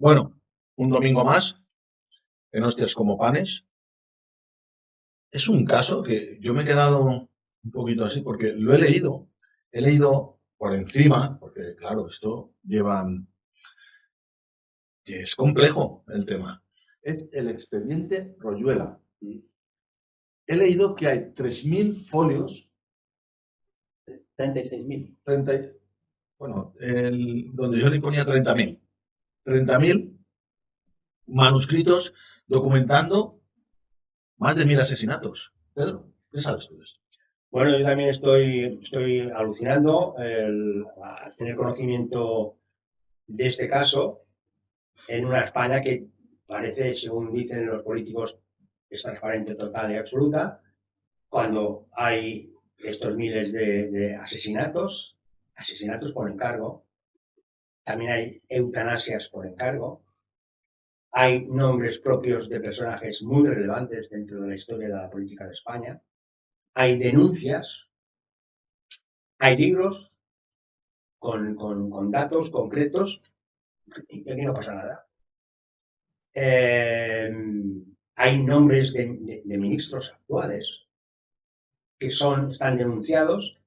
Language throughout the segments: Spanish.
Bueno, un domingo más, en Hostias como Panes. Es un caso que yo me he quedado un poquito así porque lo he leído. He leído por encima, porque claro, esto lleva... Es complejo el tema. Es el expediente Royuela. Y he leído que hay 3.000 folios. 36.000. 30, bueno, donde yo le ponía 30.000. 30.000 manuscritos documentando más de 1.000 asesinatos. Pedro, ¿qué sabes tú de esto? Bueno, yo también estoy alucinando al tener conocimiento de este caso en una España que parece, según dicen los políticos, es transparente, total y absoluta, cuando hay estos miles de asesinatos por encargo, también hay eutanasias por encargo, hay nombres propios de personajes muy relevantes dentro de la historia de la política de España, hay denuncias, hay libros con datos concretos y aquí no pasa nada. Hay nombres de ministros actuales que están denunciados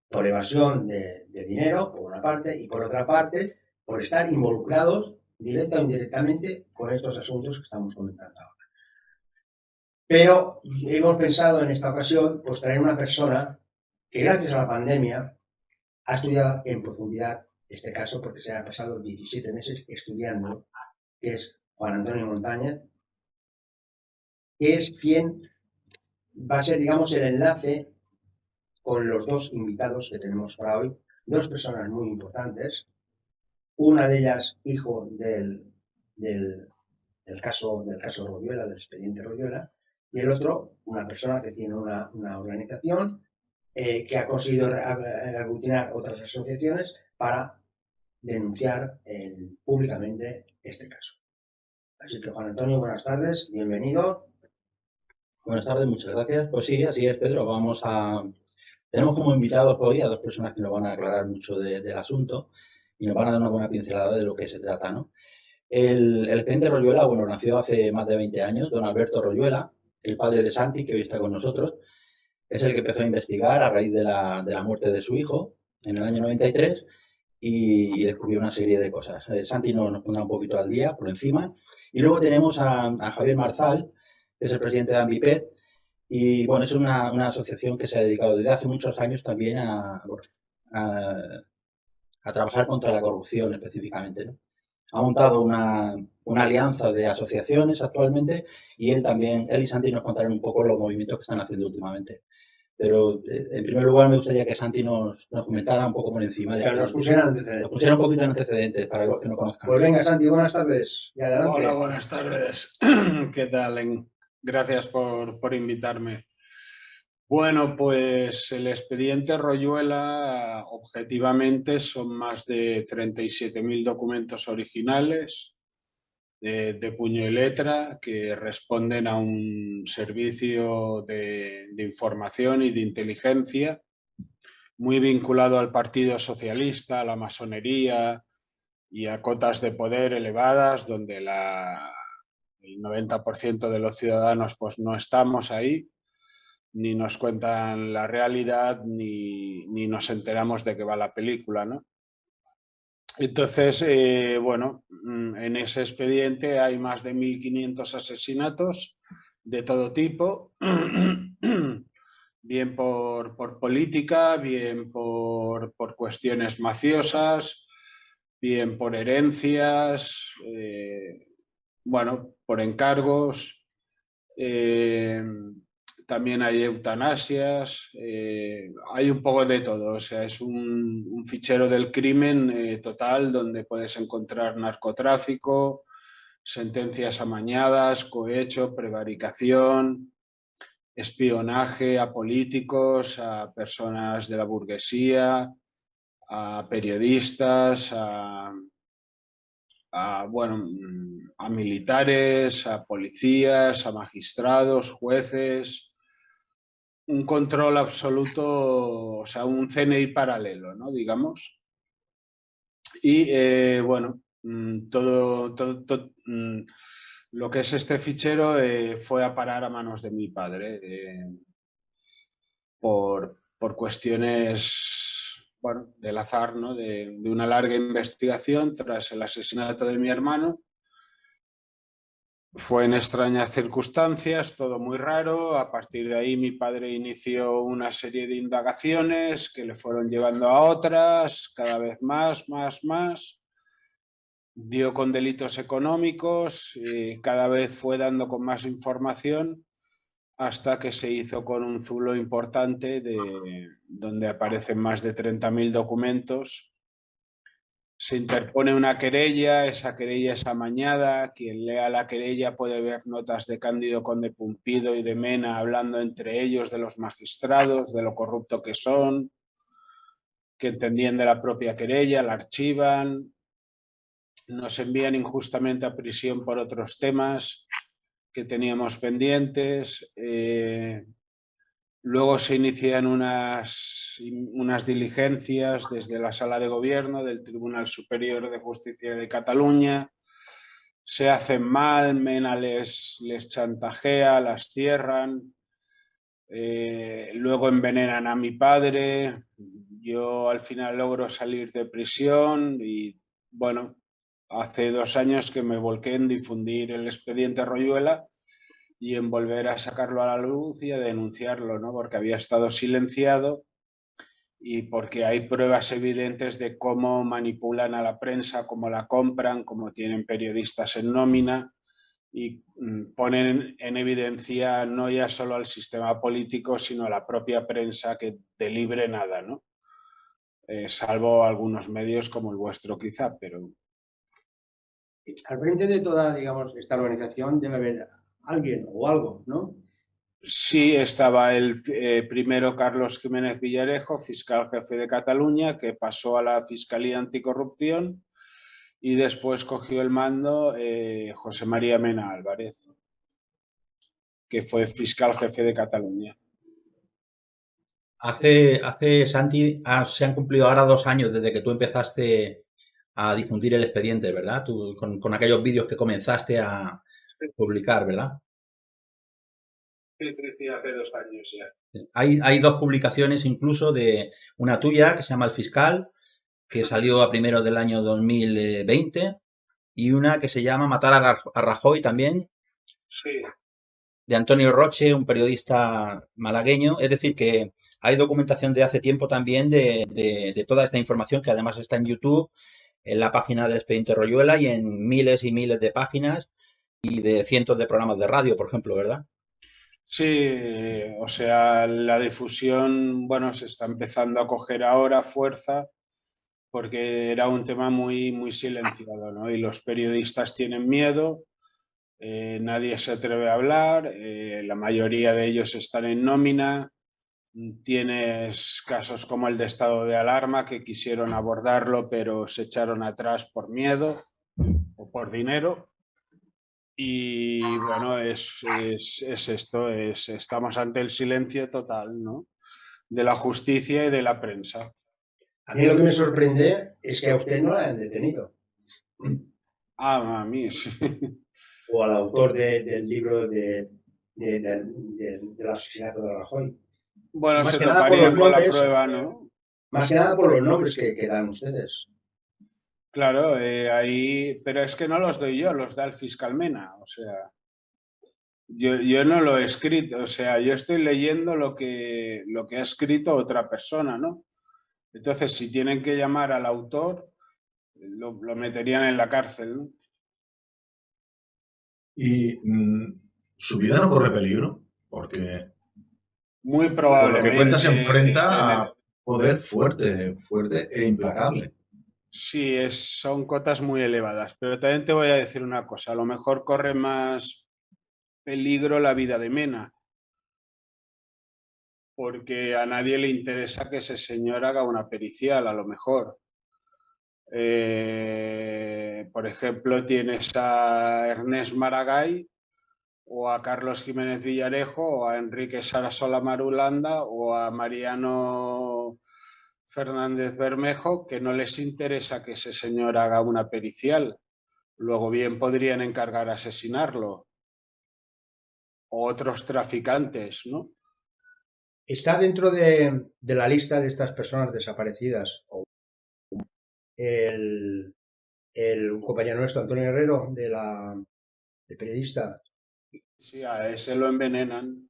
por evasión de dinero, por una parte, y por otra parte, por estar involucrados directa o indirectamente con estos asuntos que estamos comentando ahora. Pero hemos pensado en esta ocasión pues traer una persona que gracias a la pandemia ha estudiado en profundidad este caso porque se ha pasado 17 meses estudiando, que es Juan Antonio Montañez, que es quien va a ser, digamos, el enlace con los dos invitados que tenemos para hoy, dos personas muy importantes, una de ellas hijo del caso Royuela, del expediente Royuela, y el otro, una persona que tiene una organización que ha conseguido aglutinar otras asociaciones para denunciar públicamente este caso. Así que, Juan Antonio, buenas tardes, bienvenido. Buenas tardes, muchas gracias. Pues sí, así es, Pedro. Tenemos como invitados hoy a dos personas que nos van a aclarar mucho del asunto y nos van a dar una buena pincelada de lo que se trata, ¿no? El expediente Royuela, bueno, nació hace más de 20 años. Don Alberto Royuela, el padre de Santi, que hoy está con nosotros, es el que empezó a investigar a raíz de la muerte de su hijo en el año 93 y descubrió una serie de cosas. Santi nos pondrá un poquito al día, por encima. Y luego tenemos a Javier Marzal, que es el presidente de Ambipet, y bueno, es una asociación que se ha dedicado desde hace muchos años también a trabajar contra la corrupción específicamente, ¿no? Ha montado una alianza de asociaciones actualmente y él y Santi nos contarán un poco los movimientos que están haciendo últimamente. Pero en primer lugar me gustaría que Santi nos comentara un poco por encima. Nos pusieran antecedentes. Nos pusiera un poquito de antecedentes para los que no conozcan. Pues venga, Santi, buenas tardes. Y adelante. Hola, buenas tardes. ¿Qué tal? Gracias por invitarme. Bueno, pues el expediente Royuela objetivamente son más de 37.000 documentos originales de puño y letra que responden a un servicio de información y de inteligencia muy vinculado al Partido Socialista, a la masonería y a cotas de poder elevadas donde el 90% de los ciudadanos pues no estamos ahí, ni nos cuentan la realidad, ni nos enteramos de qué va la película, ¿no? Entonces, bueno, en ese expediente hay más de 1.500 asesinatos de todo tipo, bien por política, bien por cuestiones mafiosas, bien por herencias, bueno, por encargos. También hay eutanasias, hay un poco de todo, o sea, es un fichero del crimen total donde puedes encontrar narcotráfico, sentencias amañadas, cohecho, prevaricación, espionaje a políticos, a personas de la burguesía, a periodistas, a militares, a policías, a magistrados, jueces, un control absoluto, o sea, un CNI paralelo, ¿no? Digamos. Y bueno, lo que es este fichero fue a parar a manos de mi padre por cuestiones, bueno, del azar, ¿no? De una larga investigación tras el asesinato de mi hermano. Fue en extrañas circunstancias, todo muy raro. A partir de ahí mi padre inició una serie de indagaciones que le fueron llevando a otras, cada vez más. Dio con delitos económicos, cada vez fue dando con más información hasta que se hizo con un zulo importante donde aparecen más de 30.000 documentos. Se interpone una querella, esa querella es amañada, quien lea la querella puede ver notas de Cándido Conde Pumpido y de Mena hablando entre ellos de los magistrados, de lo corrupto que son, que entendían de la propia querella, la archivan, nos envían injustamente a prisión por otros temas que teníamos pendientes. Luego se inician unas diligencias desde la Sala de Gobierno del Tribunal Superior de Justicia de Cataluña. Se hacen mal, Mena les chantajea, las cierran. Luego envenenan a mi padre. Yo al final logro salir de prisión y, bueno, hace 2 años que me volqué en difundir el expediente Royuela y en volver a sacarlo a la luz y a denunciarlo, ¿no? Porque había estado silenciado y porque hay pruebas evidentes de cómo manipulan a la prensa, cómo la compran, cómo tienen periodistas en nómina y ponen en evidencia no ya solo al sistema político, sino a la propia prensa que de libre nada, ¿no? Salvo algunos medios como el vuestro quizá, pero... Al frente de toda, digamos, esta organización debe haber alguien o algo, ¿no? Sí, estaba el primero Carlos Jiménez Villarejo, fiscal jefe de Cataluña, que pasó a la Fiscalía Anticorrupción y después cogió el mando José María Mena Álvarez, que fue fiscal jefe de Cataluña. Santi, se han cumplido ahora 2 años desde que tú empezaste a difundir el expediente, ¿verdad? Tú, con aquellos vídeos que comenzaste a publicar, ¿verdad? Sí, hace 2 años ya. Hay 2 publicaciones incluso, de una tuya que se llama El Fiscal, que salió a primeros del año 2020, y una que se llama Matar a Rajoy también, Sí. de Antonio Roche, un periodista malagueño. Es decir, que hay documentación de hace tiempo también de toda esta información, que además está en YouTube, en la página del Expediente Royuela y en miles y miles de páginas y de cientos de programas de radio, por ejemplo, ¿verdad? Sí, o sea, la difusión, bueno, se está empezando a coger ahora fuerza porque era un tema muy silenciado, ¿no? Y los periodistas tienen miedo, nadie se atreve a hablar, la mayoría de ellos están en nómina. Tienes casos como el de estado de alarma que quisieron abordarlo pero se echaron atrás por miedo o por dinero. Y bueno, es esto, estamos ante el silencio total, ¿no? De la justicia y de la prensa. A mí lo que me sorprende es que a usted no la han detenido. A mí sí. O al autor del libro del asesinato de Rajoy. Bueno, Más se que nada por toparían los con la nombres, prueba, ¿no? más que nada por los nombres que dan ustedes. Claro, ahí, pero es que no los doy yo, los da el fiscal Mena, o sea, yo no lo he escrito, o sea, yo estoy leyendo lo que ha escrito otra persona, ¿no? Entonces, si tienen que llamar al autor, lo meterían en la cárcel, ¿no? Y su vida no corre peligro, porque Muy por lo que cuenta se probablemente enfrenta a poder fuerte e implacable. Sí, son cotas muy elevadas, pero también te voy a decir una cosa, a lo mejor corre más peligro la vida de Mena, porque a nadie le interesa que ese señor haga una pericial, a lo mejor. Por ejemplo, tienes a Ernest Maragall o a Carlos Jiménez Villarejo o a Enrique Sarasola Marulanda o a Mariano Fernández Bermejo que no les interesa que ese señor haga una pericial. Luego bien podrían encargar asesinarlo. O otros traficantes, ¿no? ¿Está dentro de la lista de estas personas desaparecidas el compañero nuestro, Antonio Herrero, el periodista? Sí, a ese lo envenenan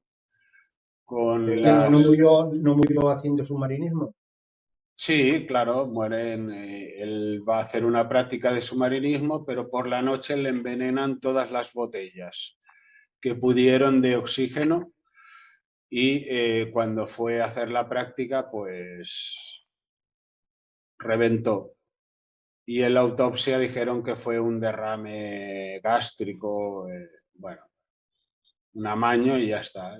con ¿Que las... no murió haciendo submarinismo? Sí, claro, mueren. Él va a hacer una práctica de submarinismo, pero por la noche le envenenan todas las botellas que pudieron de oxígeno y cuando fue a hacer la práctica, pues reventó. Y en la autopsia dijeron que fue un derrame gástrico, bueno, un amaño y ya está.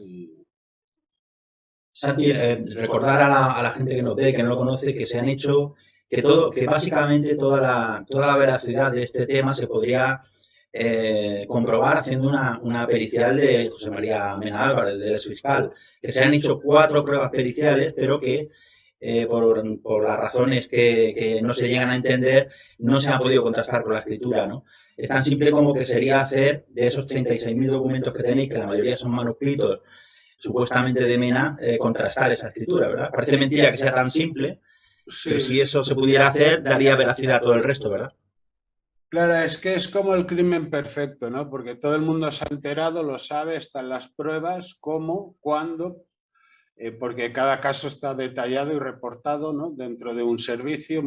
Santi, recordar a la gente que nos ve, que no lo conoce, que se han hecho, que básicamente toda la veracidad de este tema se podría comprobar haciendo una pericial de José María Mena Álvarez, del exfiscal, que se han hecho 4 pruebas periciales, pero que por las razones que no se llegan a entender, no se ha podido contrastar con la escritura, ¿no? Es tan simple como que sería hacer de esos 36.000 documentos que tenéis, que la mayoría son manuscritos, supuestamente de Mena, contrastar esa escritura, ¿verdad? Parece mentira que sea tan simple, Sí, pero si eso se pudiera hacer, daría veracidad a todo el resto, ¿verdad? claro, es que es como el crimen perfecto, ¿no? Porque todo el mundo se ha enterado, lo sabe, están las pruebas, cómo, cuándo, porque cada caso está detallado y reportado, ¿no? Dentro de un servicio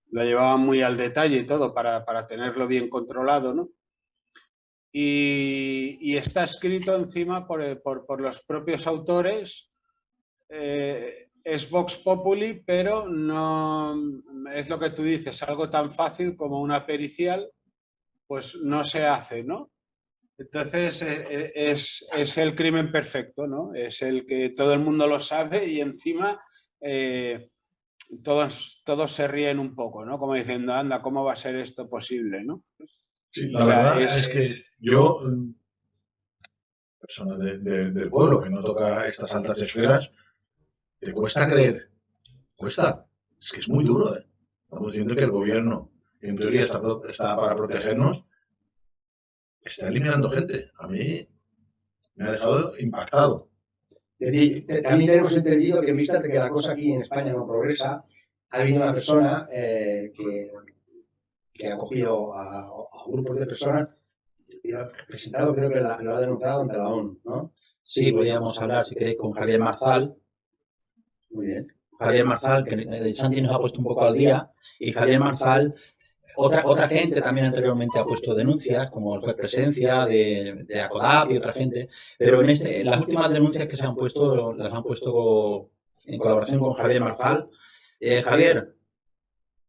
lo llevaban muy al detalle y todo para tenerlo bien controlado, ¿no? Y está escrito encima por los propios autores. Es Vox Populi, pero no es lo que tú dices, algo tan fácil como una pericial, pues no se hace, ¿no? Entonces es el crimen perfecto, ¿no? Es el que todo el mundo lo sabe y encima todos se ríen un poco, ¿no? Como diciendo, anda, ¿cómo va a ser esto posible, ¿no? Sí, O la sea, verdad es que yo, persona del pueblo que no toca estas altas esferas, te cuesta creer. Cuesta. Es que es muy duro, ¿eh? Estamos diciendo que el gobierno, que en teoría está para protegernos, está eliminando gente. A mí me ha dejado impactado. Es decir, también tenemos entendido que en vista de que la cosa aquí en España no progresa, ha habido una persona que ha acogido a grupos de personas y lo ha presentado, creo que lo ha denunciado ante la ONU, ¿no? Sí, podríamos hablar, si queréis, con Javier Marzal. Muy bien. Javier Marzal, que Santi nos ha puesto un poco al día, y Javier Marzal, otra gente también anteriormente ha puesto denuncias, como el juez Presencia, de ACODAP y otra gente, pero en las últimas denuncias que se han puesto, las han puesto en colaboración con Javier Marzal. Javier.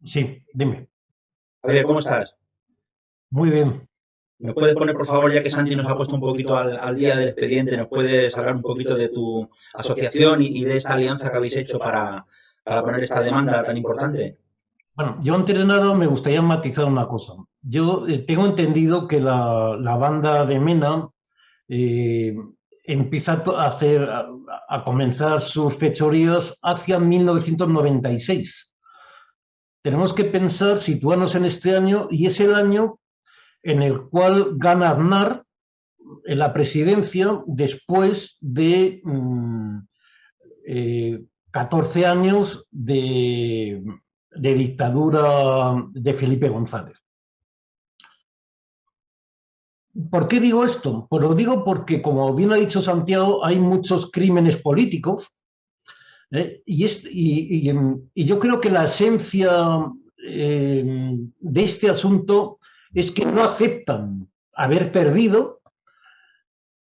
Sí, dime. Javier, ¿cómo estás? Muy bien. ¿Me puedes poner, por favor, ya que Santi nos ha puesto un poquito al día del expediente, nos puedes hablar un poquito de tu asociación y de esta alianza que habéis hecho para poner esta demanda tan importante? Bueno, yo antes de nada me gustaría matizar una cosa. Yo tengo entendido que la banda de Mena empieza a comenzar sus fechorías hacia 1996. Tenemos que pensar, situarnos en este año, y es el año en el cual gana Aznar en la presidencia después de 14 años de dictadura de Felipe González. ¿Por qué digo esto? Pues lo digo porque, como bien ha dicho Santiago, hay muchos crímenes políticos, y yo creo que la esencia de este asunto es que no aceptan haber perdido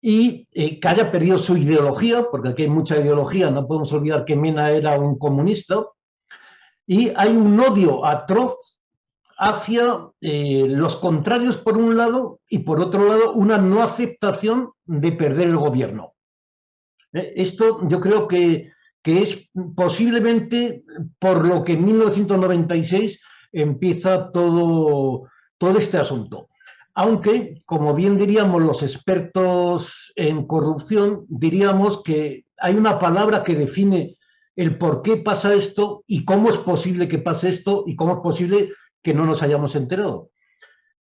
y que haya perdido su ideología, porque aquí hay mucha ideología, no podemos olvidar que Mena era un comunista, y hay un odio atroz hacia los contrarios por un lado y por otro lado una no aceptación de perder el gobierno. Esto yo creo que es posiblemente por lo que en 1996 empieza todo este asunto. Aunque, como bien diríamos los expertos en corrupción, diríamos que hay una palabra que define el por qué pasa esto y cómo es posible que pase esto y cómo es posible que no nos hayamos enterado.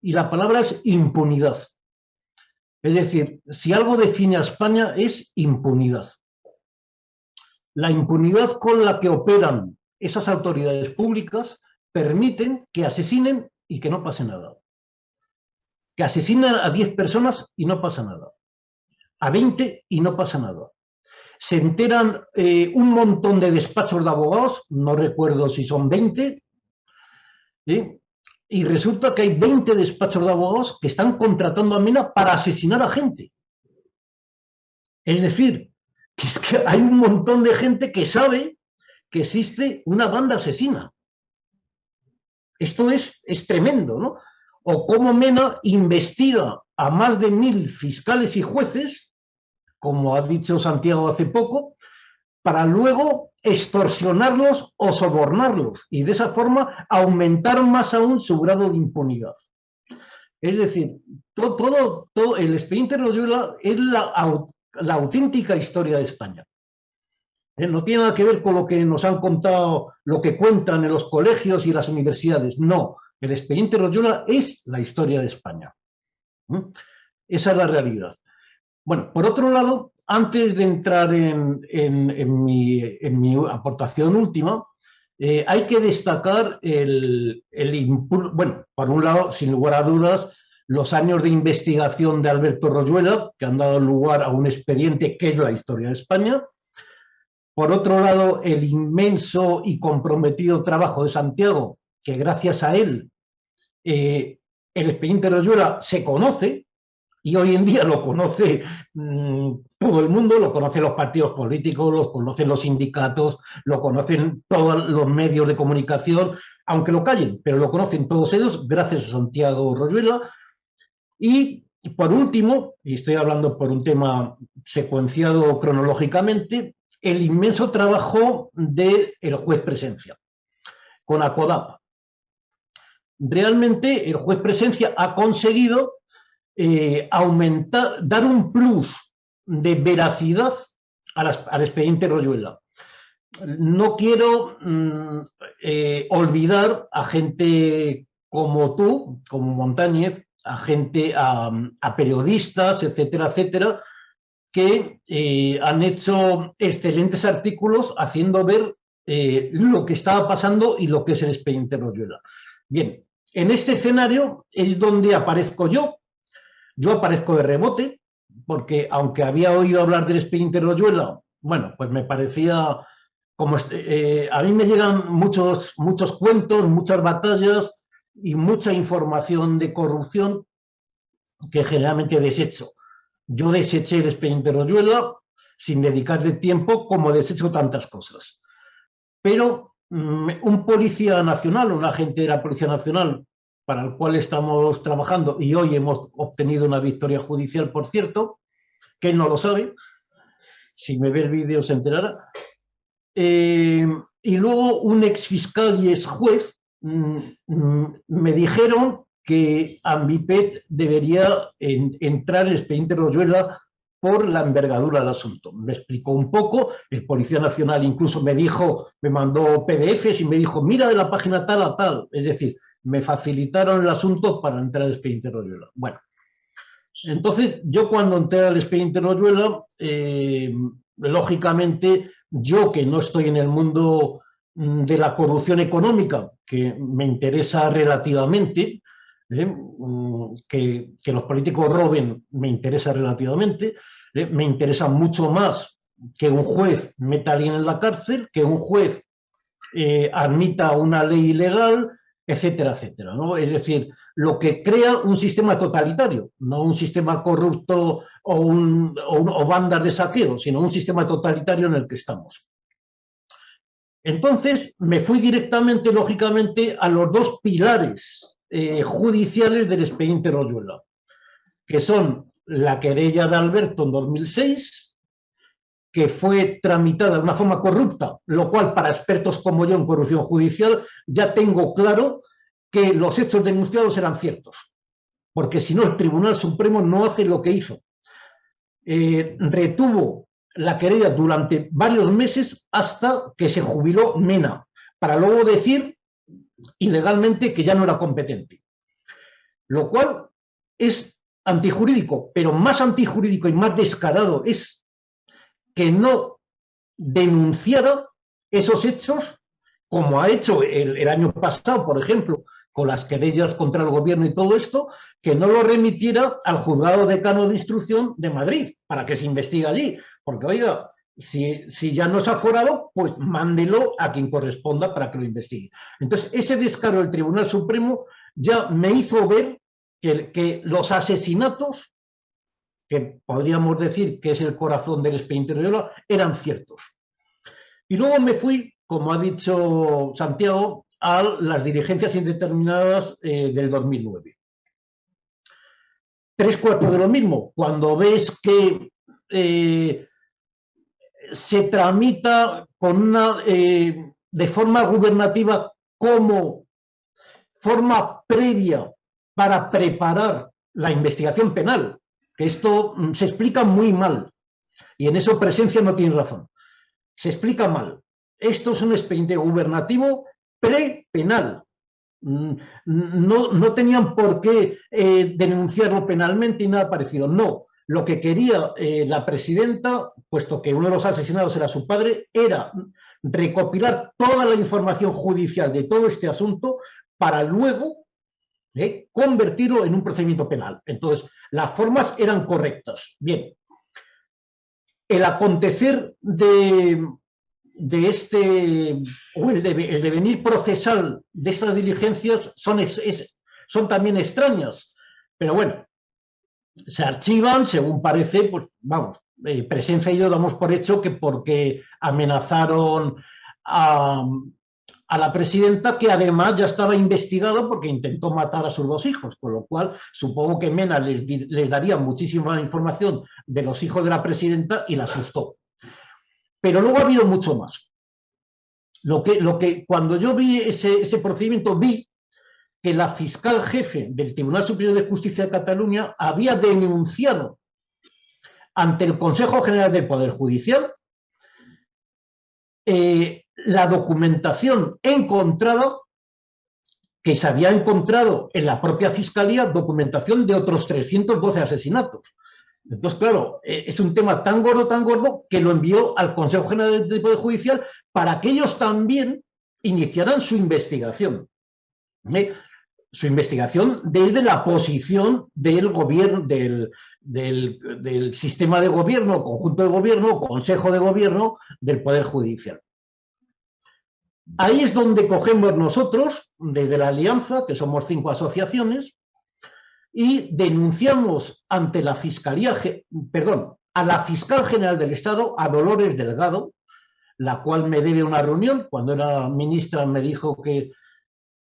Y la palabra es impunidad. Es decir, si algo define a España es impunidad. La impunidad con la que operan esas autoridades públicas permiten que asesinen y que no pase nada. Que asesinen a 10 personas y no pasa nada. A 20 y no pasa nada. Se enteran un montón de despachos de abogados, no recuerdo si son 20, y resulta que hay 20 despachos de abogados que están contratando a Mena para asesinar a gente. Es decir, que es que hay un montón de gente que sabe que existe una banda asesina. Esto es tremendo, ¿no? O cómo Mena investiga a más de 1000 fiscales y jueces, como ha dicho Santiago hace poco, para luego extorsionarlos o sobornarlos y de esa forma aumentar más aún su grado de impunidad. Es decir, todo el expediente Royuela es la auténtica historia de España. No tiene nada que ver con lo que nos han contado, lo que cuentan en los colegios y las universidades. No, el expediente Royuela es la historia de España. Esa es la realidad. Bueno, por otro lado, antes de entrar en mi aportación última, hay que destacar bueno, por un lado, sin lugar a dudas, los años de investigación de Alberto Royuela, que han dado lugar a un expediente que es la historia de España. Por otro lado, el inmenso y comprometido trabajo de Santiago, que gracias a él el expediente Royuela se conoce, y hoy en día lo conoce todo el mundo, lo conocen los partidos políticos, lo conocen los sindicatos, lo conocen todos los medios de comunicación, aunque lo callen, pero lo conocen todos ellos gracias a Santiago Royuela. Y por último, y estoy hablando por un tema secuenciado cronológicamente, el inmenso trabajo del juez Presencia, con Acodapa. Realmente el juez Presencia ha conseguido dar un plus de veracidad al expediente Royuela. No quiero olvidar a gente como tú, como Montañez, a periodistas, etcétera, etcétera, que han hecho excelentes artículos haciendo ver lo que estaba pasando y lo que es el expediente Royuela. Bien, en este escenario es donde aparezco yo. Yo aparezco de rebote, porque aunque había oído hablar del expediente Royuela, bueno, pues me parecía como... a mí me llegan muchos cuentos, muchas batallas y mucha información de corrupción que generalmente desecho. Yo deseché el expediente Royuela sin dedicarle tiempo, como desecho tantas cosas. Pero un policía nacional, un agente de la Policía Nacional, para el cual estamos trabajando, y hoy hemos obtenido una victoria judicial, por cierto, que él no lo sabe, si me ve el vídeo se enterará, y luego un exfiscal y exjuez me dijeron que Ambipet debería entrar en el expediente Royuela por la envergadura del asunto. Me explicó un poco, el Policía Nacional incluso me mandó PDFs y me dijo, mira de la página tal a tal, es decir, me facilitaron el asunto para entrar al expediente Royuela. Bueno, entonces yo cuando entré al expediente Royuela, lógicamente yo que no estoy en el mundo de la corrupción económica, que me interesa relativamente, que los políticos roben me interesa relativamente, me interesa mucho más que un juez meta a alguien en la cárcel, que un juez admita una ley ilegal, etcétera, etcétera, ¿no? Es decir, lo que crea un sistema totalitario, no un sistema corrupto o bandas de saqueo, sino un sistema totalitario en el que estamos. Entonces, me fui directamente, lógicamente, a los dos pilares judiciales del expediente Royuela, que son la querella de Alberto en 2006, que fue tramitada de una forma corrupta, lo cual para expertos como yo en corrupción judicial ya tengo claro que los hechos denunciados eran ciertos, porque si no el Tribunal Supremo no hace lo que hizo. Retuvo la querella durante varios meses hasta que se jubiló Mena, para luego decir ilegalmente que ya no era competente. Lo cual es antijurídico, pero más antijurídico y más descarado es que no denunciara esos hechos, como ha hecho el año pasado, por ejemplo, con las querellas contra el gobierno y todo esto, que no lo remitiera al juzgado decano de instrucción de Madrid para que se investigue allí. Porque, oiga, si ya no se ha aforado, pues mándelo a quien corresponda para que lo investigue. Entonces, ese descaro del Tribunal Supremo ya me hizo ver que los asesinatos, que podríamos decir que es el corazón del expediente Royola, eran ciertos. Y luego me fui, como ha dicho Santiago, a las diligencias indeterminadas del 2009. 3/4 de lo mismo. Cuando ves que se tramita con de forma gubernativa como forma previa para preparar la investigación penal, que esto se explica muy mal, y en eso Presencia no tiene razón. Se explica mal. Esto es un expediente gubernativo prepenal. No tenían por qué denunciarlo penalmente y nada parecido. No. Lo que quería la presidenta, puesto que uno de los asesinados era su padre, era recopilar toda la información judicial de todo este asunto para luego convertirlo en un procedimiento penal. Entonces, las formas eran correctas. Bien. El acontecer de este, o el devenir procesal de estas diligencias son también extrañas, pero bueno, se archivan, según parece, pues vamos, Presencia y yo damos por hecho que porque amenazaron a la presidenta, que además ya estaba investigado porque intentó matar a sus 2 hijos, con lo cual supongo que Mena les daría muchísima información de los hijos de la presidenta y la asustó. Pero luego ha habido mucho más. Cuando yo vi ese procedimiento, vi que la fiscal jefe del Tribunal Superior de Justicia de Cataluña había denunciado ante el Consejo General del Poder Judicial la documentación encontrada, que se había encontrado en la propia Fiscalía, documentación de otros 312 asesinatos. Entonces, claro, es un tema tan gordo, que lo envió al Consejo General del Poder Judicial para que ellos también iniciaran su investigación. Su investigación desde la posición del gobierno, del sistema de gobierno, conjunto de gobierno, consejo de gobierno del Poder Judicial. Ahí es donde cogemos nosotros, desde la Alianza, que somos 5 asociaciones, y denunciamos ante la Fiscalía, a la Fiscal General del Estado, a Dolores Delgado, la cual me debe una reunión. Cuando era ministra me dijo que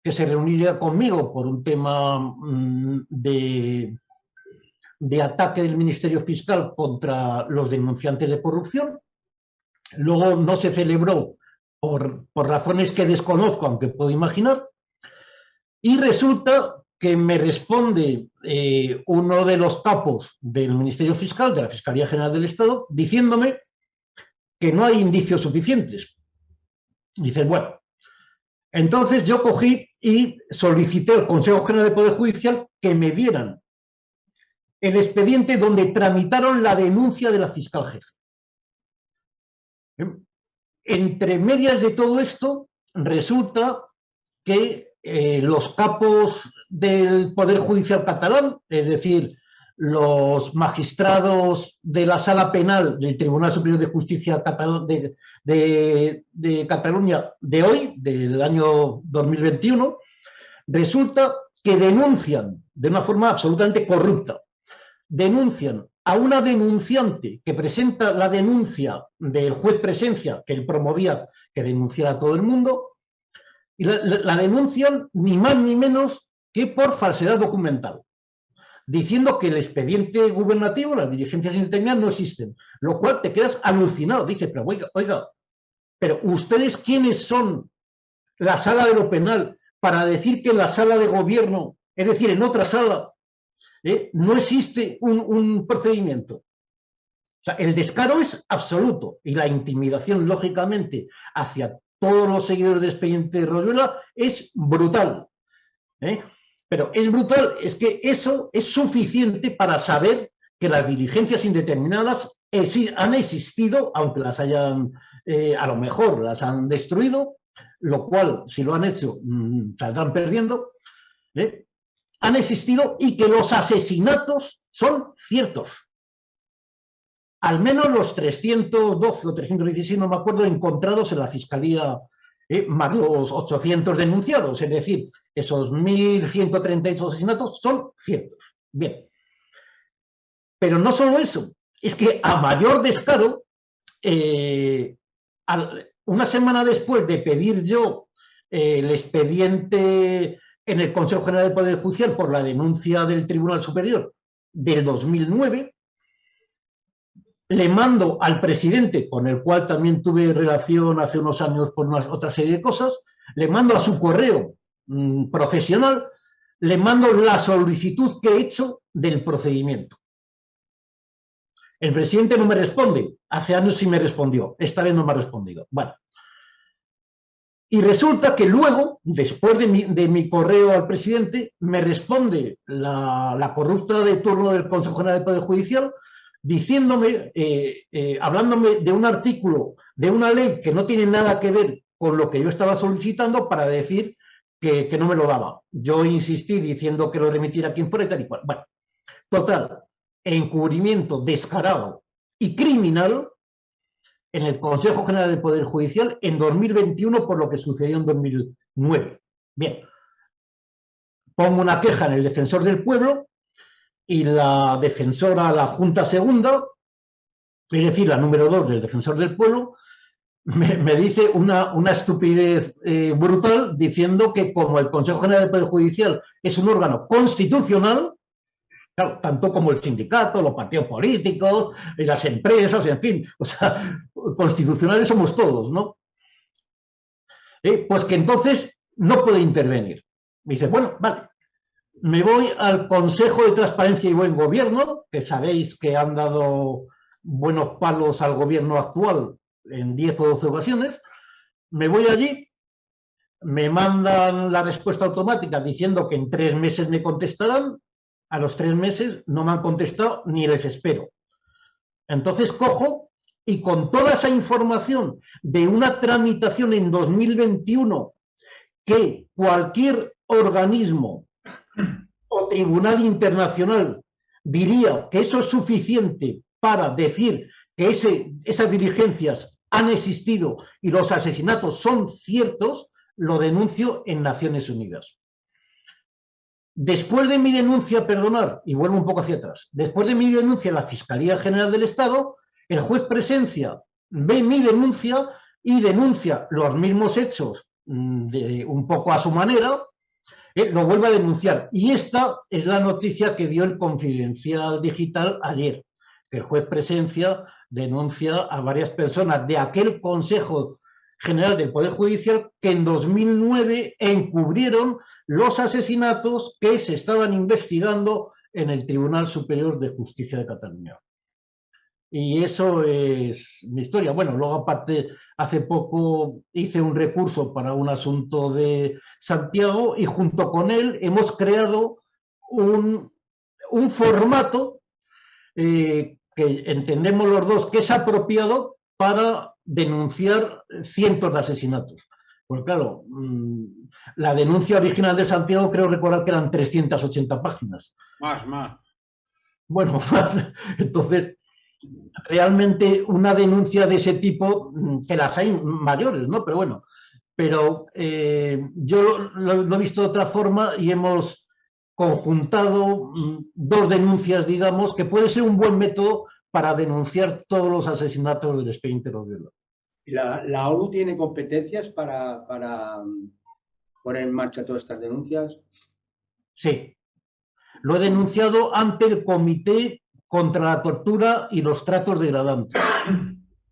se reuniría conmigo por un tema de ataque del Ministerio Fiscal contra los denunciantes de corrupción. Luego no se celebró por razones que desconozco, aunque puedo imaginar, y resulta que me responde uno de los capos del Ministerio Fiscal, de la Fiscalía General del Estado, diciéndome que no hay indicios suficientes. Dice, bueno, entonces yo cogí y solicité al Consejo General del Poder Judicial que me dieran el expediente donde tramitaron la denuncia de la fiscal jefe. Entre medias de todo esto, resulta que los capos del Poder Judicial catalán, es decir, los magistrados de la Sala Penal del Tribunal Superior de Justicia de Cataluña de hoy, del año 2021, resulta que denuncian de una forma absolutamente corrupta, denuncian a una denunciante que presenta la denuncia del juez Presencia, que él promovía que denunciara a todo el mundo, y la denuncian ni más ni menos que por falsedad documental, diciendo que el expediente gubernativo, las diligencias indeterminadas no existen, lo cual te quedas alucinado. Dice, pero oiga, pero ¿ustedes quiénes son, la sala de lo penal, para decir que en la sala de gobierno, es decir, en otra sala, no existe un procedimiento? O sea, el descaro es absoluto y la intimidación, lógicamente, hacia todos los seguidores del expediente Royuela es brutal. Pero es brutal, es que eso es suficiente para saber que las diligencias indeterminadas han existido, aunque las hayan, a lo mejor las han destruido, lo cual, si lo han hecho, saldrán perdiendo, han existido y que los asesinatos son ciertos. Al menos los 312 o 316, no me acuerdo, encontrados en la Fiscalía, más los 800 denunciados, es decir, esos 1.138 asesinatos son ciertos. Bien. Pero no solo eso, es que a mayor descaro, una semana después de pedir yo el expediente en el Consejo General del Poder Judicial por la denuncia del Tribunal Superior del 2009, le mando al presidente, con el cual también tuve relación hace unos años por otra serie de cosas, le mando a su correo profesional, le mando la solicitud que he hecho del procedimiento. El presidente no me responde, hace años sí me respondió, esta vez no me ha respondido. Bueno, y resulta que luego, después de mi correo al presidente, me responde la corrupta de turno del Consejo General del Poder Judicial, diciéndome, hablándome de un artículo, de una ley que no tiene nada que ver con lo que yo estaba solicitando, para decir que no me lo daba. Yo insistí diciendo que lo remitiera a quien fuera y tal y cual. Bueno, total, encubrimiento descarado y criminal en el Consejo General del Poder Judicial en 2021 por lo que sucedió en 2009. Bien, pongo una queja en el Defensor del Pueblo y la defensora, la Junta Segunda, es decir, la número 2 del Defensor del Pueblo, me dice una estupidez brutal, diciendo que como el Consejo General del Poder Judicial es un órgano constitucional, claro, tanto como el sindicato, los partidos políticos, las empresas, en fin, o sea, constitucionales somos todos, ¿no? Pues que entonces no puede intervenir. Me dice, bueno, vale, me voy al Consejo de Transparencia y Buen Gobierno, que sabéis que han dado buenos palos al gobierno actual en 10 o 12 ocasiones, me voy allí, me mandan la respuesta automática diciendo que en 3 meses me contestarán, a los 3 meses no me han contestado ni les espero. Entonces cojo y con toda esa información de una tramitación en 2021 que cualquier organismo o tribunal internacional diría que eso es suficiente para decir que esas diligencias han existido y los asesinatos son ciertos, lo denuncio en Naciones Unidas. Después de mi denuncia, perdonar, y vuelvo un poco hacia atrás, después de mi denuncia en la Fiscalía General del Estado, el juez Presencia ve mi denuncia y denuncia los mismos hechos un poco a su manera, lo vuelve a denunciar. Y esta es la noticia que dio el Confidencial Digital ayer, que el juez Presencia denuncia a varias personas de aquel Consejo General del Poder Judicial que en 2009 encubrieron los asesinatos que se estaban investigando en el Tribunal Superior de Justicia de Cataluña. Y eso es mi historia. Bueno, luego aparte, hace poco hice un recurso para un asunto de Santiago y junto con él hemos creado un formato que entendemos los dos que es apropiado para denunciar cientos de asesinatos. Pues claro, la denuncia original de Santiago creo recordar que eran 380 páginas. Más. Bueno, más. Entonces, realmente una denuncia de ese tipo, que las hay mayores, ¿no? Pero bueno, yo lo he visto de otra forma y hemos conjuntado 2 denuncias, digamos, que puede ser un buen método para denunciar todos los asesinatos del expediente Royuela. ¿La ONU tiene competencias para poner en marcha todas estas denuncias? Sí. Lo he denunciado ante el Comité contra la Tortura y los Tratos Degradantes.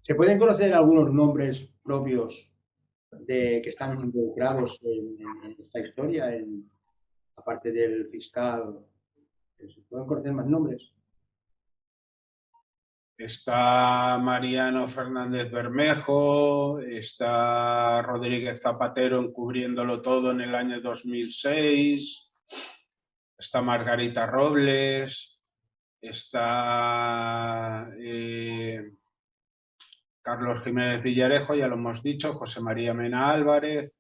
¿Se pueden conocer algunos nombres propios que están involucrados en esta historia, aparte del fiscal? ¿Se pueden conocer más nombres? está Mariano Fernández Bermejo, está Rodríguez Zapatero encubriéndolo todo en el año 2006, está Margarita Robles, está Carlos Jiménez Villarejo, ya lo hemos dicho, José María Mena Álvarez,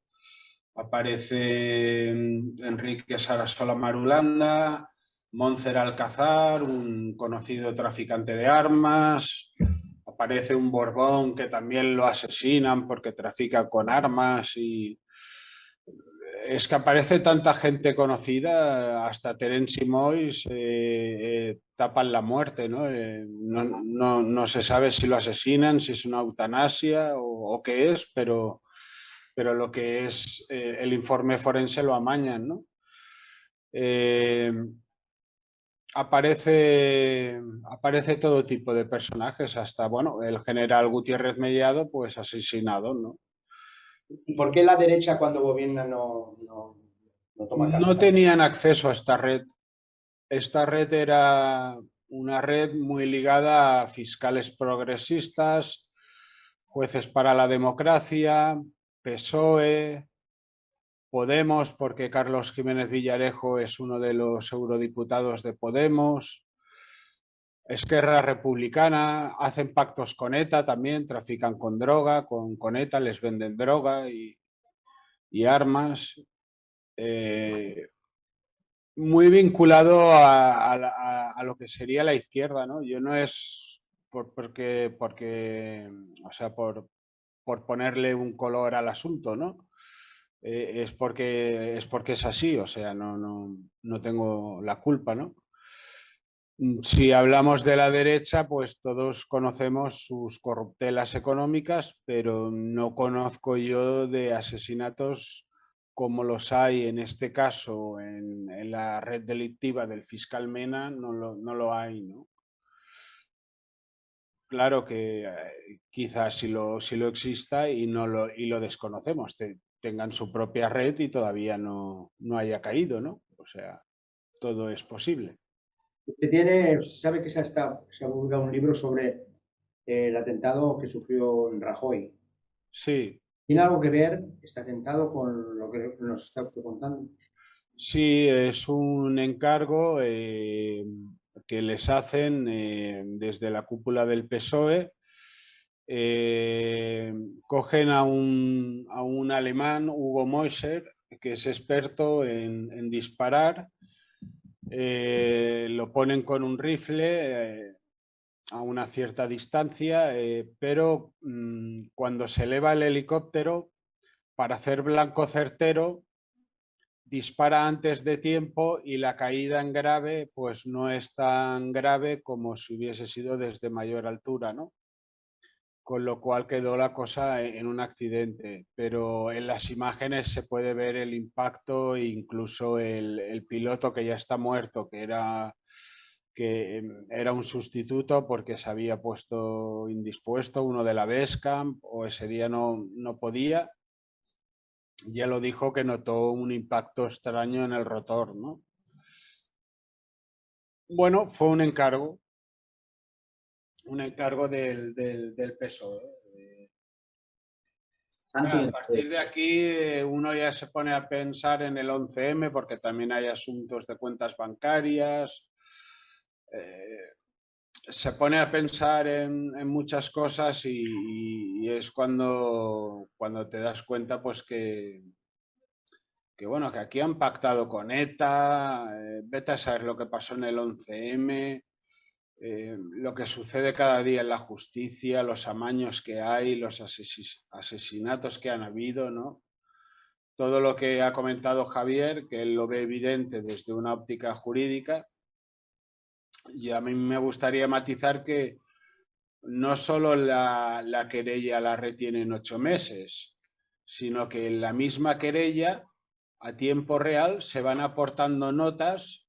aparece Enrique Sarasola Marulanda, Montser Alcázar, un conocido traficante de armas, aparece un Borbón que también lo asesinan porque trafica con armas y es que aparece tanta gente conocida, hasta Terence Moix tapan la muerte, ¿no? No se sabe si lo asesinan, si es una eutanasia o qué es, pero lo que es el informe forense lo amañan, ¿no? Aparece todo tipo de personajes, hasta, bueno, el general Gutiérrez Mellado, pues asesinado, ¿no? ¿Y por qué la derecha cuando gobierna no toma cartas? No tenían acceso a esta red. Esta red era una red muy ligada a fiscales progresistas, jueces para la democracia, PSOE, Podemos, porque Carlos Jiménez Villarejo es uno de los eurodiputados de Podemos, Esquerra Republicana, hacen pactos con ETA también, trafican con droga, con ETA les venden droga y armas. Muy vinculado a lo que sería la izquierda, ¿no? Yo no es porque, o sea, por ponerle un color al asunto, ¿no? Es porque es así, o sea, no tengo la culpa, ¿no? Si hablamos de la derecha, pues todos conocemos sus corruptelas económicas, pero no conozco yo de asesinatos como los hay en este caso en la red delictiva del fiscal Mena, no lo hay, ¿no? Claro que quizás si lo exista y lo desconocemos, tengan su propia red y todavía no haya caído, ¿no? O sea, todo es posible. Usted sabe que se ha publicado un libro sobre el atentado que sufrió en Rajoy. Sí. ¿Tiene algo que ver este atentado con lo que nos está usted contando? Sí, es un encargo que les hacen desde la cúpula del PSOE. Cogen a un alemán, Hugo Moiser, que es experto en disparar. Lo ponen con un rifle a una cierta distancia, pero cuando se eleva el helicóptero, para hacer blanco certero, dispara antes de tiempo y la caída en grave pues no es tan grave como si hubiese sido desde mayor altura, ¿no? Con lo cual quedó la cosa en un accidente, pero en las imágenes se puede ver el impacto e incluso el piloto que ya está muerto, que era un sustituto porque se había puesto indispuesto, uno de la Bescamp, o ese día no podía. Ya lo dijo que notó un impacto extraño en el rotor, ¿no? Bueno, fue un encargo del PSOE. A partir de aquí uno ya se pone a pensar en el 11M porque también hay asuntos de cuentas bancarias. Se pone a pensar en muchas cosas y es cuando te das cuenta pues que bueno, que aquí han pactado con ETA, vete a saber lo que pasó en el 11M, lo que sucede cada día en la justicia, los amaños que hay, los asesinatos que han habido, ¿no? Todo lo que ha comentado Javier, que él lo ve evidente desde una óptica jurídica, y a mí me gustaría matizar que no solo la querella la retienen 8 meses, sino que en la misma querella a tiempo real se van aportando notas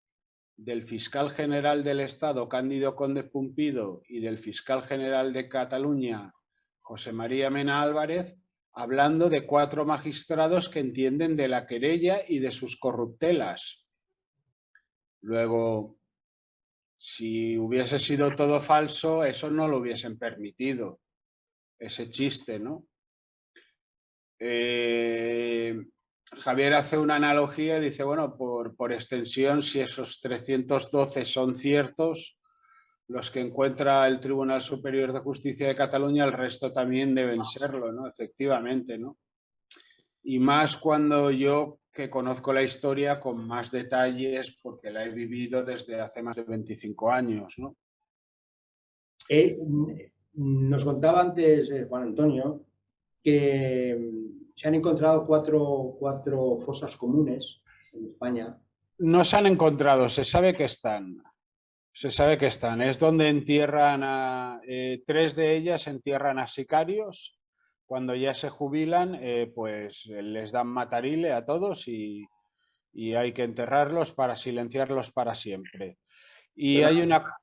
del fiscal general del Estado, Cándido Conde Pumpido, y del fiscal general de Cataluña, José María Mena Álvarez, hablando de 4 magistrados que entienden de la querella y de sus corruptelas. Luego, Si hubiese sido todo falso, eso no lo hubiesen permitido, ese chiste, ¿no? Javier hace una analogía y dice, bueno, por extensión, si esos 312 son ciertos, los que encuentra el Tribunal Superior de Justicia de Cataluña, el resto también deben serlo, ¿no? Efectivamente, ¿no? Y más cuando yo, que conozco la historia con más detalles, porque la he vivido desde hace más de 25 años, ¿no? Nos contaba antes Juan Antonio que se han encontrado cuatro fosas comunes en España. No se han encontrado, se sabe que están. Se sabe que están. Es donde entierran a... 3 de ellas entierran a sicarios. Cuando ya se jubilan, pues les dan matarile a todos y hay que enterrarlos para silenciarlos para siempre. Y hay una...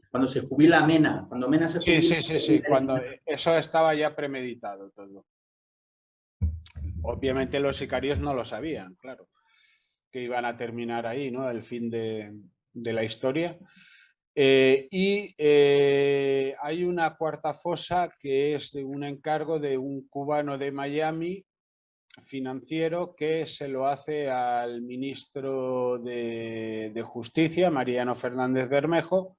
Cuando se jubila Mena, cuando Mena se jubila... Sí. Cuando eso estaba ya premeditado todo. Obviamente los sicarios no lo sabían, claro, que iban a terminar ahí, ¿no? El fin de la historia. Hay una cuarta fosa que es un encargo de un cubano de Miami, financiero, que se lo hace al ministro de Justicia, Mariano Fernández Bermejo,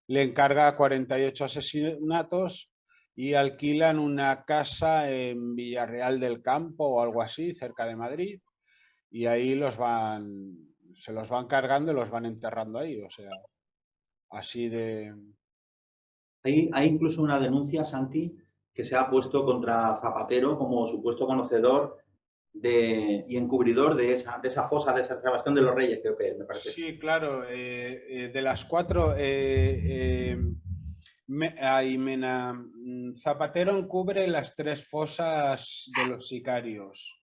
le encarga 48 asesinatos y alquilan una casa en Villarreal del Campo o algo así, cerca de Madrid, y ahí se los van cargando y los van enterrando ahí, o sea, así de... Hay incluso una denuncia, Santi, que se ha puesto contra Zapatero como supuesto conocedor y encubridor de esa fosa, de esa excavación de los Reyes, creo que me parece. Sí, claro. De las 4, Zapatero encubre las 3 fosas de los sicarios.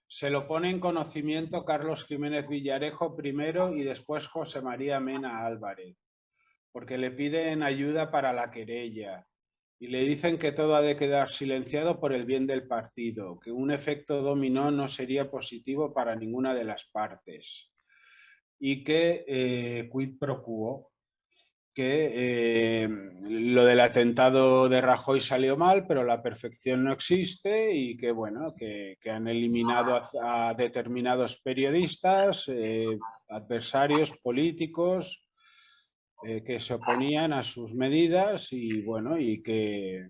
Se lo pone en conocimiento Carlos Jiménez Villarejo primero y después José María Mena Álvarez, porque le piden ayuda para la querella y le dicen que todo ha de quedar silenciado por el bien del partido, que un efecto dominó no sería positivo para ninguna de las partes y que quid pro quo, que lo del atentado de Rajoy salió mal, pero la perfección no existe y que, bueno, que han eliminado a determinados periodistas, adversarios políticos, que se oponían a sus medidas y, bueno, y que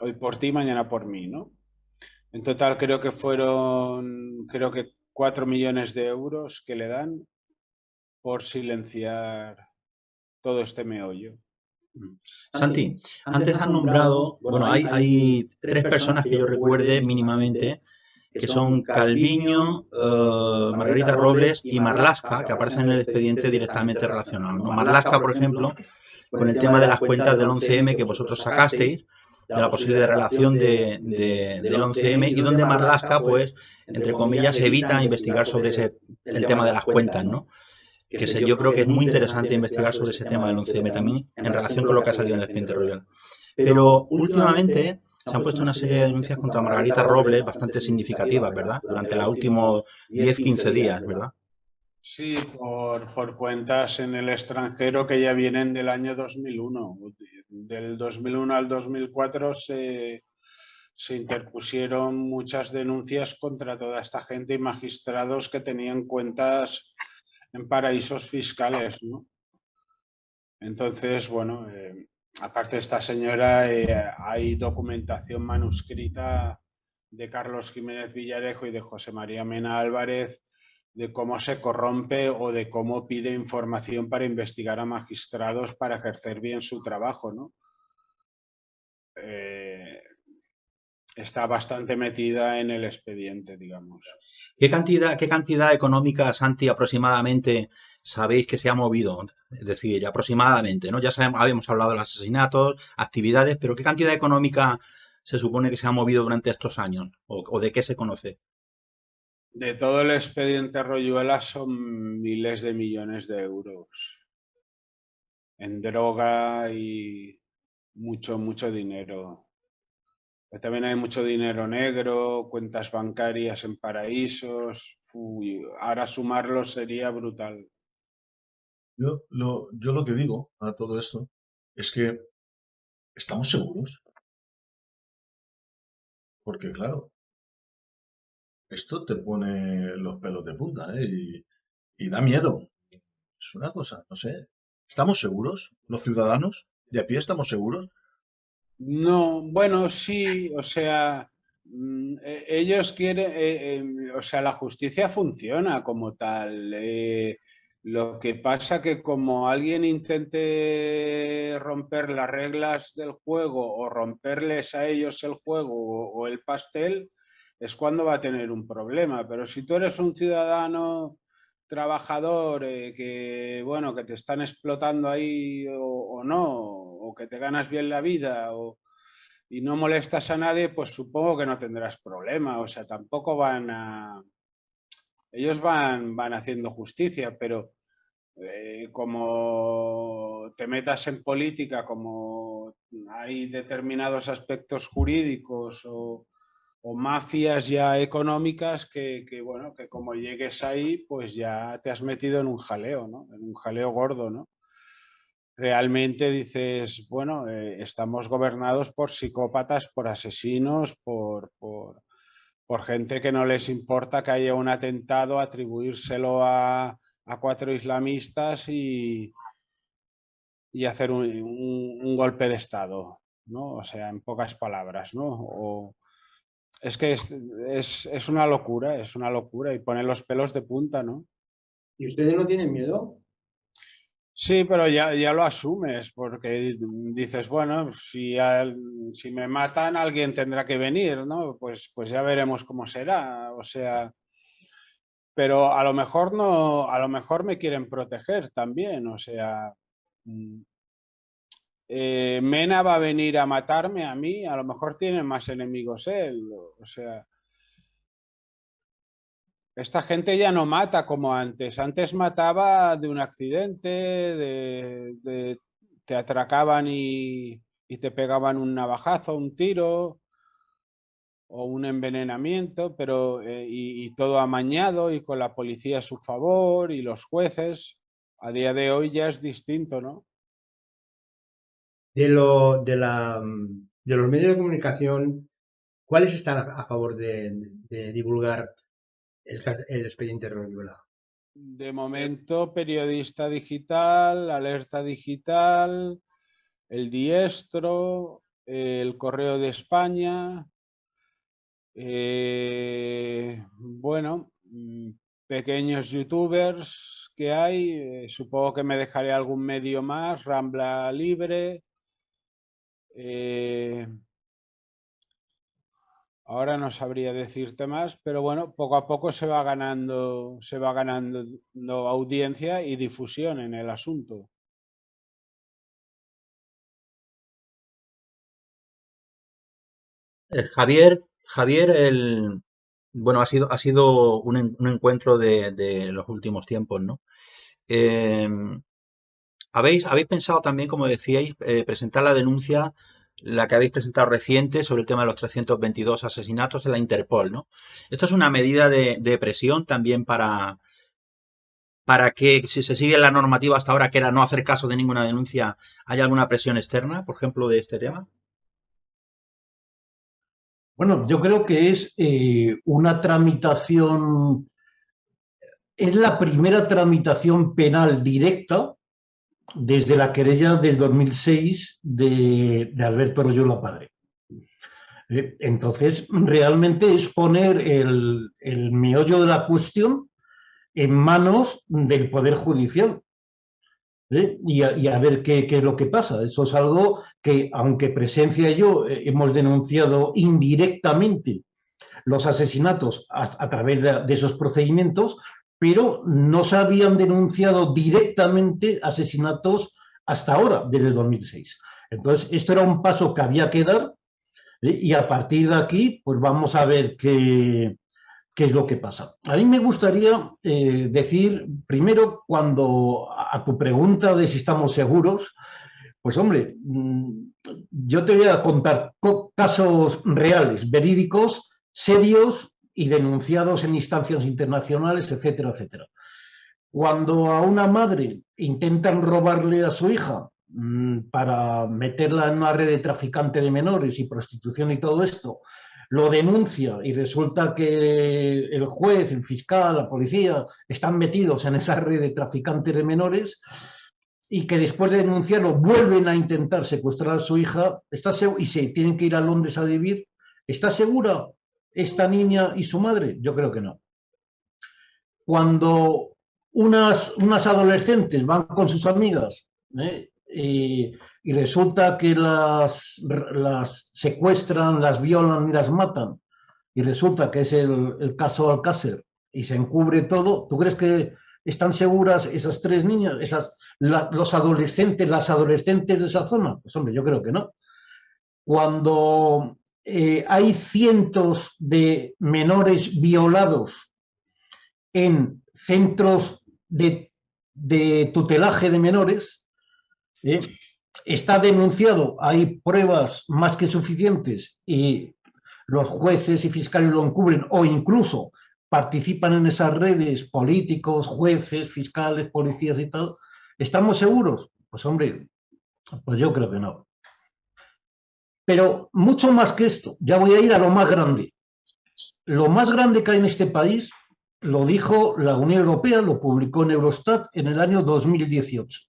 hoy por ti, mañana por mí, ¿no? En total creo que 4 millones de euros que le dan por silenciar todo este meollo. Santi, antes has nombrado, bueno, hay 3 personas que yo recuerde mínimamente, que son Calviño, Margarita Robles y Marlaska, que aparecen en el expediente directamente relacionados, ¿no? Marlaska, por ejemplo, con el tema de las cuentas del 11M que vosotros sacasteis, de la posible relación del 11M, y donde Marlaska, pues, entre comillas, evita investigar sobre el tema de las cuentas, ¿no? Que yo creo que es muy interesante investigar sobre ese tema del 11M también en relación con lo que ha salido en el expediente Royal. Pero últimamente se han puesto una serie de denuncias contra Margarita Robles bastante significativas, ¿verdad? Durante los últimos 10-15 días, ¿verdad? Sí, por cuentas en el extranjero que ya vienen del año 2001. Del 2001 al 2004 se interpusieron muchas denuncias contra toda esta gente y magistrados que tenían cuentas en paraísos fiscales, ¿no? Entonces, bueno, aparte de esta señora, hay documentación manuscrita de Carlos Jiménez Villarejo y de José María Mena Álvarez de cómo se corrompe o de cómo pide información para investigar a magistrados para ejercer bien su trabajo, ¿no? Está bastante metida en el expediente, digamos. ¿Qué cantidad económica, Santi, aproximadamente sabéis que se ha movido? Es decir, aproximadamente, ¿no? Ya habíamos hablado de los asesinatos, actividades, pero ¿qué cantidad económica se supone que se ha movido durante estos años? ¿O de qué se conoce? De todo el expediente Royuela son miles de millones de euros en droga y mucho dinero. También hay mucho dinero negro, cuentas bancarias en paraísos. Ahora sumarlo sería brutal. Yo lo que digo a todo esto es que estamos seguros, porque claro, esto te pone los pelos de punta, ¿eh? Y da miedo. Es una cosa, no sé. ¿Estamos seguros? ¿Los ciudadanos de a pie estamos seguros? No, bueno, sí, o sea, ellos quieren, o sea, la justicia funciona como tal. Lo que pasa que como alguien intente romper las reglas del juego o romperles a ellos el juego o el pastel, es cuando va a tener un problema. Pero si tú eres un ciudadano trabajador que, bueno, que te están explotando ahí o no, o que te ganas bien la vida y no molestas a nadie, pues supongo que no tendrás problema. O sea, tampoco van a... Ellos van haciendo justicia, pero como te metas en política, como hay determinados aspectos jurídicos o mafias ya económicas bueno, que como llegues ahí, pues ya te has metido en un jaleo, ¿no? En un jaleo gordo, ¿no? Realmente dices, bueno, estamos gobernados por psicópatas, por asesinos, por gente que no les importa que haya un atentado, atribuírselo a 4 islamistas y hacer un golpe de Estado, ¿no? O sea, en pocas palabras, ¿no? Es que es una locura y pone los pelos de punta, ¿no? ¿Y ustedes no tienen miedo? Sí, pero ya lo asumes, porque dices, bueno, si me matan, alguien tendrá que venir, ¿no? Pues ya veremos cómo será. O sea, pero a lo mejor no, a lo mejor me quieren proteger también. O sea, mm, Mena va a venir a matarme a mí, a lo mejor tiene más enemigos él. O sea, esta gente ya no mata como antes. Antes mataba de un accidente, te atracaban y te pegaban un navajazo, un tiro o un envenenamiento, pero y todo amañado y con la policía a su favor y los jueces. A día de hoy ya es distinto, ¿no? De los medios de comunicación, ¿cuáles están a favor de divulgar el expediente Royuela? De momento, Periodista Digital, Alerta Digital, El Diestro, el Correo de España, bueno, pequeños youtubers que hay, supongo que me dejaré algún medio más, Rambla Libre. Ahora no sabría decirte más, pero bueno, poco a poco se va ganando audiencia y difusión en el asunto. Javier, bueno, ha sido un encuentro de los últimos tiempos, ¿no? Eh, ¿habéis pensado también, como decíais, presentar la denuncia, la que habéis presentado reciente sobre el tema de los 322 asesinatos en la Interpol, ¿no? Esto es una medida de presión también para que, si se sigue la normativa hasta ahora, que era no hacer caso de ninguna denuncia, haya alguna presión externa, por ejemplo, de este tema. Bueno, yo creo que es una tramitación, es la primera tramitación penal directa desde la querella del 2006 de Alberto Royola Padre. Entonces, realmente es poner el meollo de la cuestión en manos del Poder Judicial. Y a ver qué es lo que pasa. Eso es algo que, aunque Presencia y yo hemos denunciado indirectamente los asesinatos a través de esos procedimientos, pero no se habían denunciado directamente asesinatos hasta ahora, desde el 2006. Entonces, esto era un paso que había que dar y a partir de aquí, pues vamos a ver qué es lo que pasa. A mí me gustaría decir, primero, cuando a tu pregunta de si estamos seguros, pues hombre, yo te voy a contar casos reales, verídicos, serios y denunciados en instancias internacionales, etcétera, etcétera. Cuando a una madre intentan robarle a su hija para meterla en una red de traficante de menores y prostitución y todo esto, lo denuncia y resulta que el juez, el fiscal, la policía están metidos en esa red de traficantes de menores y que después de denunciarlo vuelven a intentar secuestrar a su hija, y se tienen que ir a Londres a vivir, ¿está segura esta niña y su madre? Yo creo que no. Cuando unas adolescentes van con sus amigas y resulta que las secuestran, las violan y las matan, y resulta que es el caso Alcácer, y se encubre todo, ¿tú crees que están seguras esas tres niñas, las adolescentes de esa zona? Pues hombre, yo creo que no. Cuando hay cientos de menores violados en centros de tutelaje de menores, está denunciado, hay pruebas más que suficientes y los jueces y fiscales lo encubren o incluso participan en esas redes políticos, jueces, fiscales, policías y tal, ¿estamos seguros? Pues hombre, pues yo creo que no. Pero mucho más que esto, ya voy a ir a lo más grande. Lo más grande que hay en este país lo dijo la Unión Europea, lo publicó en Eurostat en el año 2018.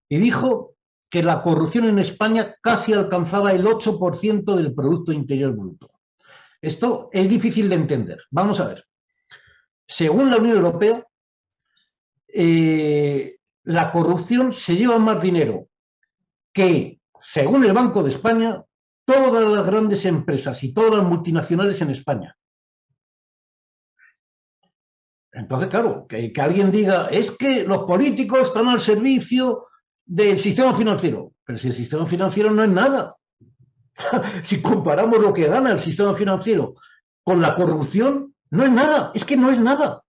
Y dijo que la corrupción en España casi alcanzaba el 8% del Producto Interior Bruto. Esto es difícil de entender. Vamos a ver. Según la Unión Europea, la corrupción se lleva más dinero que, según el Banco de España, todas las grandes empresas y todas las multinacionales en España. Entonces, claro, que alguien diga, es que los políticos están al servicio del sistema financiero. Pero si el sistema financiero no es nada. Si comparamos lo que gana el sistema financiero con la corrupción, no es nada. Es que no es nada.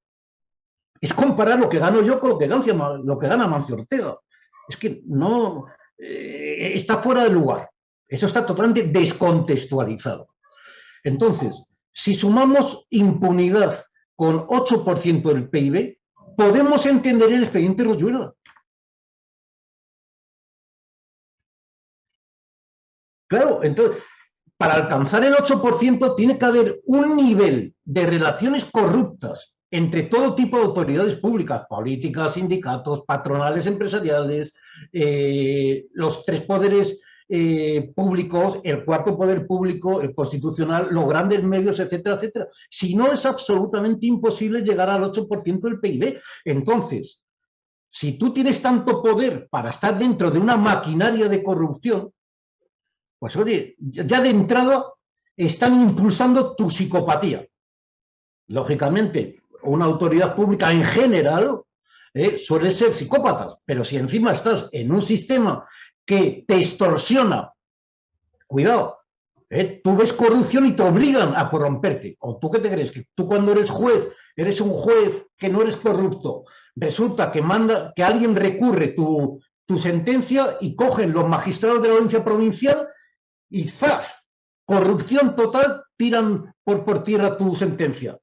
Es comparar lo que gano yo con lo que gana Amancio Ortega. Es que no... está fuera de lugar. Eso está totalmente descontextualizado. Entonces, si sumamos impunidad con 8% del PIB, podemos entender el expediente Royuela. Claro, entonces, para alcanzar el 8% tiene que haber un nivel de relaciones corruptas entre todo tipo de autoridades públicas, políticas, sindicatos, patronales, empresariales, los tres poderes públicos, el cuarto poder público, el constitucional, los grandes medios, etcétera, etcétera. Si no, es absolutamente imposible llegar al 8% del PIB. Entonces, si tú tienes tanto poder para estar dentro de una maquinaria de corrupción, pues oye, ya de entrada están impulsando tu psicopatía. Lógicamente, una autoridad pública en general suele ser psicópatas, pero si encima estás en un sistema que te extorsiona, cuidado, tú ves corrupción y te obligan a corromperte. ¿O tú qué te crees? Que tú cuando eres juez, eres un juez que no eres corrupto, resulta que alguien recurre tu sentencia y cogen los magistrados de la audiencia provincial y ¡zas! Corrupción total, tiran por tierra tu sentencia.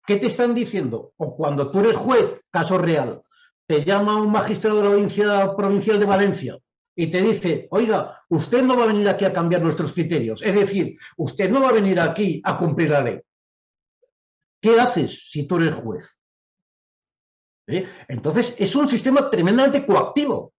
¿Qué te están diciendo? O cuando tú eres juez, caso real, te llama un magistrado de la audiencia provincial de Valencia y te dice, oiga, usted no va a venir aquí a cambiar nuestros criterios. Es decir, usted no va a venir aquí a cumplir la ley. ¿Qué haces si tú eres juez? Entonces, es un sistema tremendamente coactivo.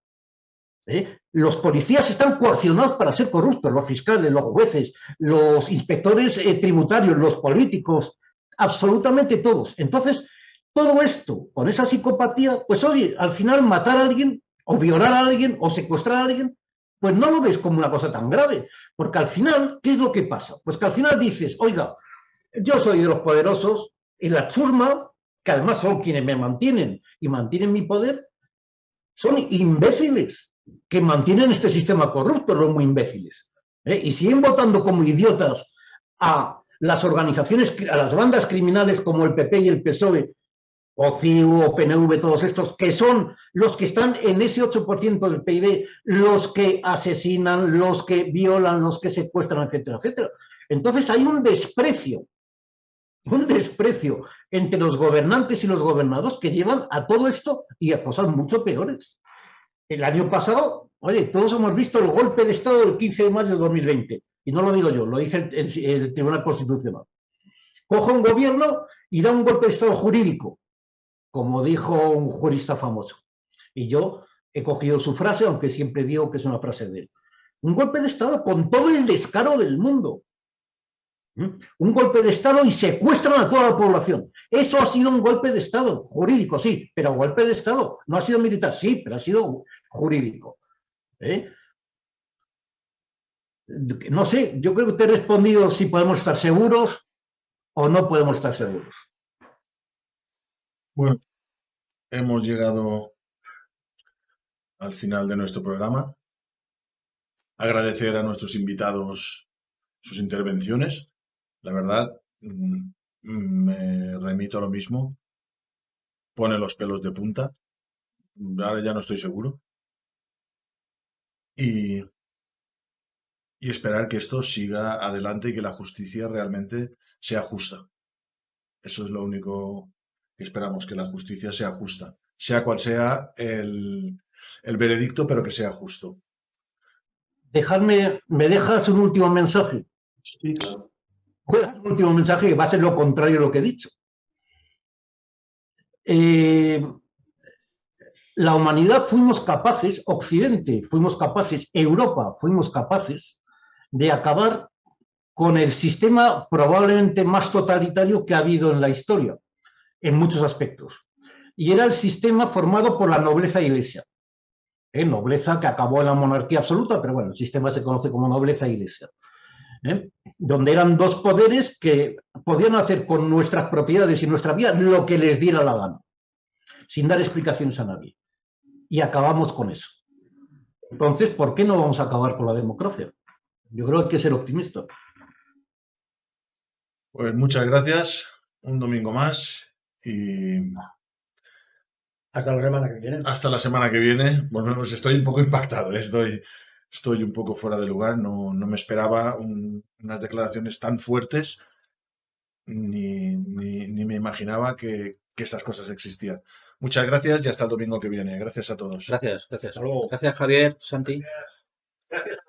Los policías están coaccionados para ser corruptos, los fiscales, los jueces, los inspectores tributarios, los políticos, absolutamente todos. Entonces, todo esto, con esa psicopatía, pues oye, al final matar a alguien, o violar a alguien, o secuestrar a alguien, pues no lo ves como una cosa tan grave, porque al final, ¿qué es lo que pasa? Pues que al final dices, oiga, yo soy de los poderosos, y la chusma, que además son quienes me mantienen y mantienen mi poder, son imbéciles que mantienen este sistema corrupto, los muy imbéciles. Y siguen votando como idiotas a las organizaciones, a las bandas criminales como el PP y el PSOE, o CIU, o PNV, todos estos, que son los que están en ese 8% del PIB, los que asesinan, los que violan, los que secuestran, etcétera, etcétera. Entonces hay un desprecio un desprecio entre los gobernantes y los gobernados que llevan a todo esto y a cosas mucho peores. El año pasado, oye, todos hemos visto el golpe de Estado del 15 de mayo de 2020, y no lo digo yo, lo dice el Tribunal Constitucional. Coge un gobierno y da un golpe de Estado jurídico, como dijo un jurista famoso. Y yo he cogido su frase, aunque siempre digo que es una frase de él. Un golpe de Estado con todo el descaro del mundo. Un golpe de Estado y secuestran a toda la población. Eso ha sido un golpe de Estado, jurídico, sí, pero golpe de Estado. No ha sido militar, sí, pero ha sido jurídico. No sé, yo creo que te he respondido si podemos estar seguros o no podemos estar seguros. Bueno, hemos llegado al final de nuestro programa. Agradecer a nuestros invitados sus intervenciones. La verdad, me remito a lo mismo. Pone los pelos de punta. Ahora ya no estoy seguro. Y esperar que esto siga adelante y que la justicia realmente sea justa. Eso es lo único que esperamos, que la justicia sea justa. Sea cual sea el veredicto, pero que sea justo. ¿Me dejas un último mensaje? Sí, claro. Un último mensaje que va a ser lo contrario a lo que he dicho. La humanidad fuimos capaces, Occidente fuimos capaces, Europa fuimos capaces de acabar con el sistema probablemente más totalitario que ha habido en la historia, en muchos aspectos. Y era el sistema formado por la nobleza e iglesia. Nobleza que acabó en la monarquía absoluta, pero bueno, el sistema se conoce como nobleza e iglesia. Donde eran dos poderes que podían hacer con nuestras propiedades y nuestra vida lo que les diera la gana, sin dar explicaciones a nadie. Y acabamos con eso. Entonces, ¿por qué no vamos a acabar con la democracia? Yo creo que hay que ser optimista. Pues muchas gracias. Un domingo más y Hasta la semana que viene. hasta la semana que viene. Bueno, pues estoy un poco impactado. Estoy un poco fuera de lugar. No me esperaba unas declaraciones tan fuertes. Ni me imaginaba que estas cosas existían. Muchas gracias y hasta el domingo que viene. Gracias a todos. Gracias, gracias. Hasta luego. Gracias, Javier, Santi. Gracias.